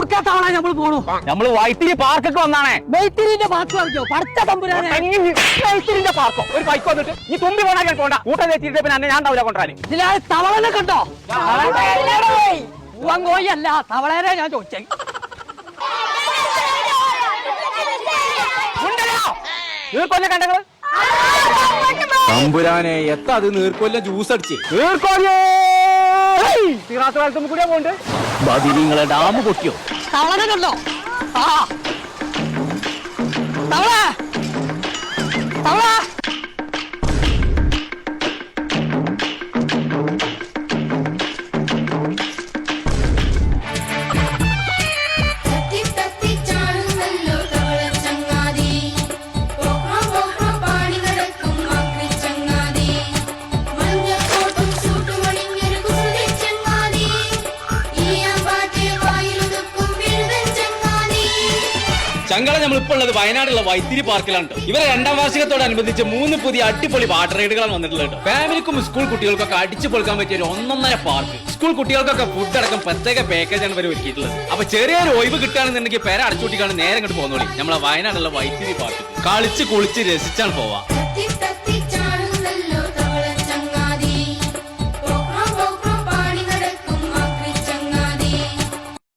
എവിടക്കാ തവള നമ്മൾ പോണു? നമ്മള് വൈത്തിരി പാർക്കൊക്കെ വന്നാണേ. വൈത്തിരിന്റെ പാർക്ക് പറഞ്ഞോ? പഠിച്ച തമ്പുരാനെ, വൈത്തിരിന്റെ പാർക്കോ? ഒരു ബൈക്ക് വന്നിട്ട് നീ തുമ്പി പോണാക്കാൻ പോണ്ട. കൂട്ടം തെറ്റിയിട്ട് പിന്നെ ഞാൻ ഉണ്ടാവില്ല കൊണ്ടുവരാൻ. ഇതിലാ തവളനെ കണ്ടോ? പൂവങ്കോയല്ല, തവളേനെ ഞാൻ ചോദിച്ചേ. നീർക്കൊല്ല കണ്ടങ്ങള് തമ്പുരാനെ എത്താ അത് നീർക്കൊല്ല ജ്യൂസ് അടിച്ച് കൂടിയാ പോണ്ട്. ബദിരിങ്ങളെ ഡാം പൊട്ടിയോ? തവളനെ കണ്ടോ? ആ തവള തവള ചങ്കള നമ്മളിപ്പോൾ ഉള്ളത് വയനാടുള്ള വൈത്തിരി പാർക്കിലാണ്. ഇവരെ 2ാം വാർഷികത്തോടനുബന്ധിച്ച് 3 പുതിയ അടിപൊളി വാട്ടർ റൈഡുകളാണ് വന്നിട്ടുള്ളത്. ഫാമിലിക്കും സ്കൂൾ കുട്ടികൾക്കൊക്കെ അടിച്ചു പൊളിക്കാൻ പറ്റിയ ഒരു 1.5 പാർക്ക്. സ്കൂൾ കുട്ടികൾക്കൊക്കെ ഫുഡ് അടക്കം പ്രത്യേക പാക്കേജാണ് ഇവർ ഒരുക്കിയിട്ടുള്ളത്. അപ്പൊ ചെറിയൊരു ഒഴിവ് കിട്ടുകയാണെന്നുണ്ടെങ്കിൽ പേര അടച്ചുകൂട്ടിക്കാണ് നേരെ ഇങ്ങോട്ട് പോകുന്നോളി. നമ്മളെ വയനാടുള്ള വൈത്തിരി പാർക്ക് കളിച്ച് കുളിച്ച് രസിച്ചാണ് പോവാം.